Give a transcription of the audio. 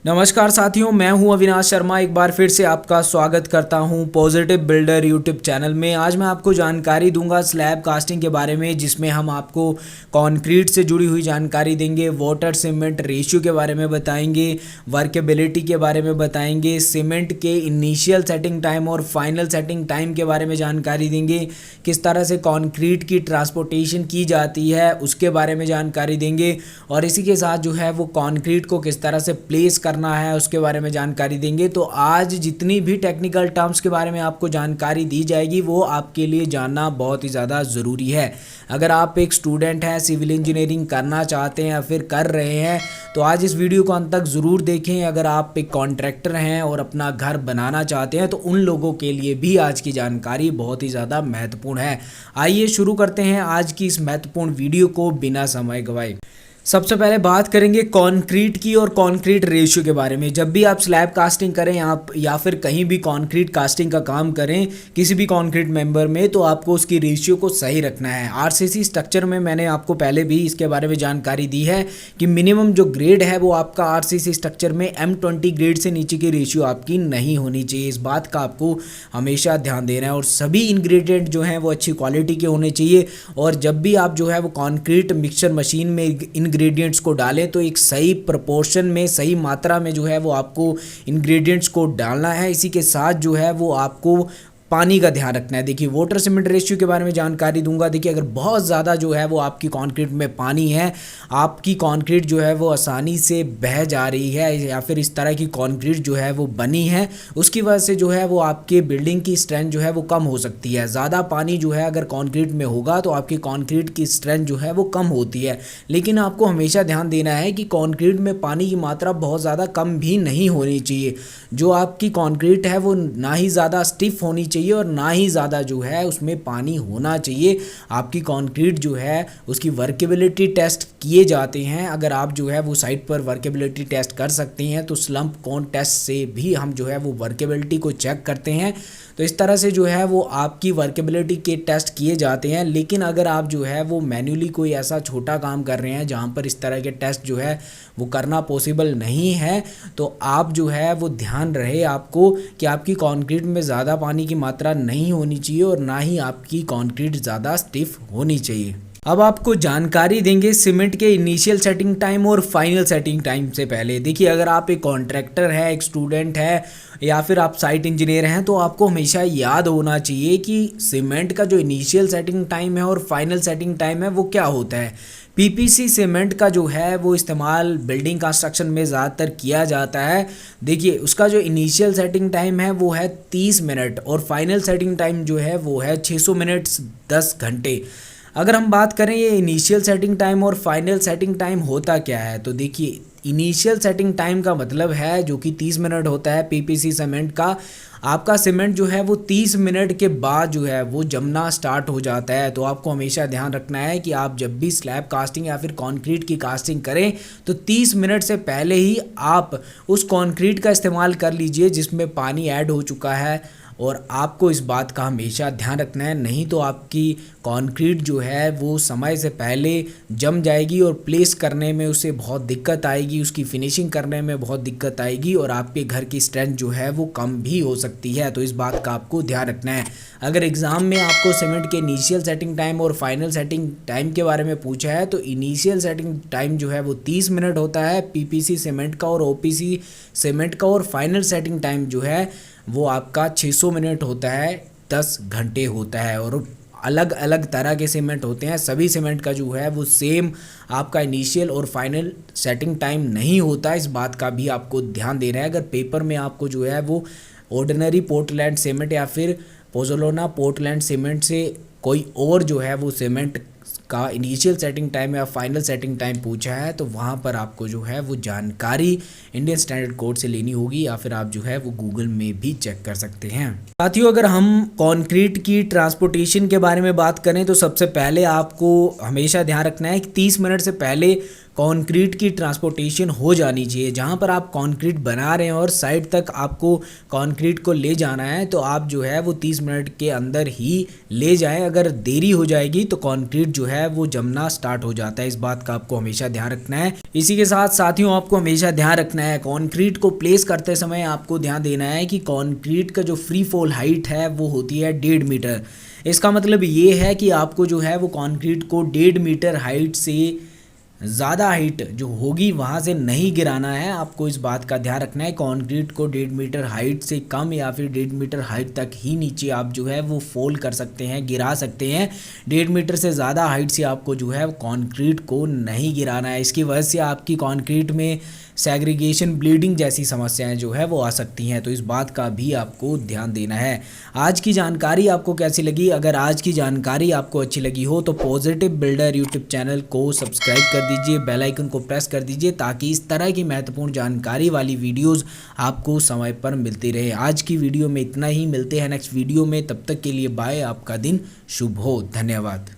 नमस्कार साथियों, मैं हूं अविनाश शर्मा। एक बार फिर से आपका स्वागत करता हूं पॉजिटिव बिल्डर यूट्यूब चैनल में। आज मैं आपको जानकारी दूंगा स्लैब कास्टिंग के बारे में, जिसमें हम आपको कंक्रीट से जुड़ी हुई जानकारी देंगे, वाटर सीमेंट रेशियो के बारे में बताएंगे, वर्केबिलिटी के बारे में बताएंगे, सीमेंट के इनिशियल सेटिंग टाइम और फाइनल सेटिंग टाइम के बारे में जानकारी देंगे, किस तरह से कंक्रीट की ट्रांसपोर्टेशन की जाती है उसके बारे में जानकारी देंगे, और इसी के साथ जो है वो कंक्रीट को किस तरह से प्लेस करना है उसके बारे में जानकारी देंगे। तो आज जितनी भी टेक्निकल टर्म्स के बारे में आपको जानकारी दी जाएगी वो आपके लिए जानना बहुत ही ज़्यादा ज़रूरी है। अगर आप एक स्टूडेंट हैं, सिविल इंजीनियरिंग करना चाहते हैं या फिर कर रहे हैं, तो आज इस वीडियो को अंत तक ज़रूर देखें। अगर आप एक कॉन्ट्रैक्टर हैं और अपना घर बनाना चाहते हैं तो उन लोगों के लिए भी आज की जानकारी बहुत ही ज़्यादा महत्वपूर्ण है। आइए शुरू करते हैं आज की इस महत्वपूर्ण वीडियो को बिना समय गवाए। सबसे पहले बात करेंगे कंक्रीट की और कंक्रीट रेशियो के बारे में। जब भी आप स्लैब कास्टिंग करें आप या फिर कहीं भी कंक्रीट कास्टिंग का काम करें किसी भी कंक्रीट मेंबर में, तो आपको उसकी रेशियो को सही रखना है। आरसीसी स्ट्रक्चर में मैंने आपको पहले भी इसके बारे में जानकारी दी है कि मिनिमम जो ग्रेड है वो आपका आरसीसी स्ट्रक्चर में M20 ग्रेड से नीचे की रेशियो आपकी नहीं होनी चाहिए। इस बात का आपको हमेशा ध्यान देना है, और सभी इंग्रेडिएंट जो हैं वो अच्छी क्वालिटी के होने चाहिए। और जब भी आप जो है वो कंक्रीट मिक्सचर मशीन में इंग्रेडिएंट्स को डालें तो एक सही प्रोपोर्शन में, सही मात्रा में जो है वो आपको इंग्रेडिएंट्स को डालना है। इसी के साथ जो है वो आपको पानी का ध्यान रखना है। देखिए, वाटर सीमेंट रेशियो के बारे में जानकारी दूंगा। देखिए, अगर बहुत ज़्यादा जो है वो आपकी कंक्रीट में पानी है, आपकी कंक्रीट जो है वो आसानी से बह जा रही है या फिर इस तरह की कंक्रीट जो है वो बनी है, उसकी वजह से जो है वो आपके बिल्डिंग की स्ट्रेंथ जो है वो कम हो सकती है। ज़्यादा पानी जो है अगर कंक्रीट में होगा तो आपकी कंक्रीट की स्ट्रेंथ जो है वो कम होती है। लेकिन आपको हमेशा ध्यान देना है कि कंक्रीट में पानी की मात्रा बहुत ज़्यादा कम भी नहीं होनी चाहिए। जो आपकी कंक्रीट है वो ना ही ज़्यादा स्टिफ होनी चाहिए और ना ही ज़्यादा जो है उसमें पानी होना चाहिए। आपकी कंक्रीट जो है उसकी वर्केबिलिटी टेस्ट किए जाते हैं। अगर आप जो है वो साइट पर वर्केबिलिटी टेस्ट कर सकते हैं तो स्लंप कोन टेस्ट से भी हम जो है वो वर्केबिलिटी को चेक करते हैं। तो इस तरह से जो है वो आपकी वर्केबिलिटी के टेस्ट किए जाते हैं। लेकिन अगर आप जो है वो मैन्युअली कोई ऐसा छोटा काम कर रहे हैं जहाँ पर इस तरह के टेस्ट जो है वो करना पॉसिबल नहीं है, तो आप जो है वो ध्यान रहे आपको कि आपकी कंक्रीट में ज़्यादा पानी की मात्रा नहीं होनी चाहिए और ना ही आपकी कंक्रीट ज़्यादा स्टिफ होनी चाहिए। अब आपको जानकारी देंगे सीमेंट के इनिशियल सेटिंग टाइम और फाइनल सेटिंग टाइम से पहले। देखिए, अगर आप एक कॉन्ट्रैक्टर है, एक स्टूडेंट है या फिर आप साइट इंजीनियर हैं, तो आपको हमेशा याद होना चाहिए कि सीमेंट का जो इनिशियल सेटिंग टाइम है और फाइनल सेटिंग टाइम है वो क्या होता है। पीपीसी सीमेंट का जो है वो इस्तेमाल बिल्डिंग कंस्ट्रक्शन में ज़्यादातर किया जाता है। देखिए, उसका जो इनिशियल सेटिंग टाइम है वो है 30 मिनट और फाइनल सेटिंग टाइम जो है वो है 600 मिनट 10 घंटे। अगर हम बात करें ये इनिशियल सेटिंग टाइम और फाइनल सेटिंग टाइम होता क्या है, तो देखिए, इनिशियल सेटिंग टाइम का मतलब है जो कि 30 मिनट होता है पीपीसी सीमेंट का। आपका सीमेंट जो है वो 30 मिनट के बाद जो है वो जमना स्टार्ट हो जाता है। तो आपको हमेशा ध्यान रखना है कि आप जब भी स्लैब कास्टिंग या फिर कंक्रीट की कास्टिंग करें तो 30 मिनट से पहले ही आप उस कंक्रीट का इस्तेमाल कर लीजिए जिसमें पानी ऐड हो चुका है। और आपको इस बात का हमेशा ध्यान रखना है, नहीं तो आपकी कंक्रीट जो है वो समय से पहले जम जाएगी और प्लेस करने में उसे बहुत दिक्कत आएगी, उसकी फिनिशिंग करने में बहुत दिक्कत आएगी और आपके घर की स्ट्रेंथ जो है वो कम भी हो सकती है। तो इस बात का आपको ध्यान रखना है। अगर एग्ज़ाम में आपको सीमेंट के इनिशियल सेटिंग टाइम और फाइनल सेटिंग टाइम के बारे में पूछा है तो इनिशियल सेटिंग टाइम जो है वो 30 मिनट होता है पीपीसी सीमेंट का और ओपीसी सीमेंट का, और फाइनल सेटिंग टाइम जो है वो आपका 600 मिनट होता है, 10 घंटे होता है। और अलग अलग तरह के सीमेंट होते हैं, सभी सीमेंट का जो है वो सेम आपका इनिशियल और फाइनल सेटिंग टाइम नहीं होता। इस बात का भी आपको ध्यान देना है। अगर पेपर में आपको जो है वो ऑर्डिनरी पोर्टलैंड सीमेंट या फिर पोज़ोलाना पोर्टलैंड सीमेंट से कोई और जो है वो सीमेंट का इनिशियल सेटिंग टाइम या फाइनल सेटिंग टाइम पूछा है तो वहाँ पर आपको जो है वो जानकारी इंडियन स्टैंडर्ड कोड से लेनी होगी या फिर आप जो है वो गूगल में भी चेक कर सकते हैं। साथियों, अगर हम कंक्रीट की ट्रांसपोर्टेशन के बारे में बात करें तो सबसे पहले आपको हमेशा ध्यान रखना है कि 30 मिनट से पहले कंक्रीट की ट्रांसपोर्टेशन हो जानी चाहिए। जहाँ पर आप कंक्रीट बना रहे हैं और साइड तक आपको कंक्रीट को ले जाना है तो आप जो है वो 30 मिनट के अंदर ही ले जाएं। अगर देरी हो जाएगी तो कंक्रीट जो है वो जमना स्टार्ट हो जाता है। इस बात का आपको हमेशा ध्यान रखना है। इसी के साथ साथियों आपको हमेशा ध्यान रखना है, कंक्रीट को प्लेस करते समय आपको ध्यान देना है कि कंक्रीट का जो फ्री फॉल हाइट है वो होती है 1.5 मीटर। इसका मतलब ये है कि आपको जो है वो कंक्रीट को 1.5 मीटर हाइट से ज़्यादा हाइट जो होगी वहाँ से नहीं गिराना है। आपको इस बात का ध्यान रखना है, कंक्रीट को 1.5 मीटर हाइट से कम या फिर 1.5 मीटर हाइट तक ही नीचे आप जो है वो फोल्ड कर सकते हैं, गिरा सकते हैं। 1.5 मीटर से ज़्यादा हाइट से आपको जो है कंक्रीट को नहीं गिराना है। इसकी वजह से आपकी कंक्रीट में सेग्रीगेशन, ब्लीडिंग जैसी समस्याएं जो है वो आ सकती हैं, तो इस बात का भी आपको ध्यान देना है। आज की जानकारी आपको कैसी लगी? अगर आज की जानकारी आपको अच्छी लगी हो तो पॉजिटिव बिल्डर यूट्यूब चैनल को सब्सक्राइब कर दीजिए, बेल आइकन को प्रेस कर दीजिए ताकि इस तरह की महत्वपूर्ण जानकारी वाली वीडियोस आपको समय पर मिलती रहे। आज की वीडियो में इतना ही, मिलते हैं नेक्स्ट वीडियो में, तब तक के लिए बाय। आपका दिन शुभ हो। धन्यवाद।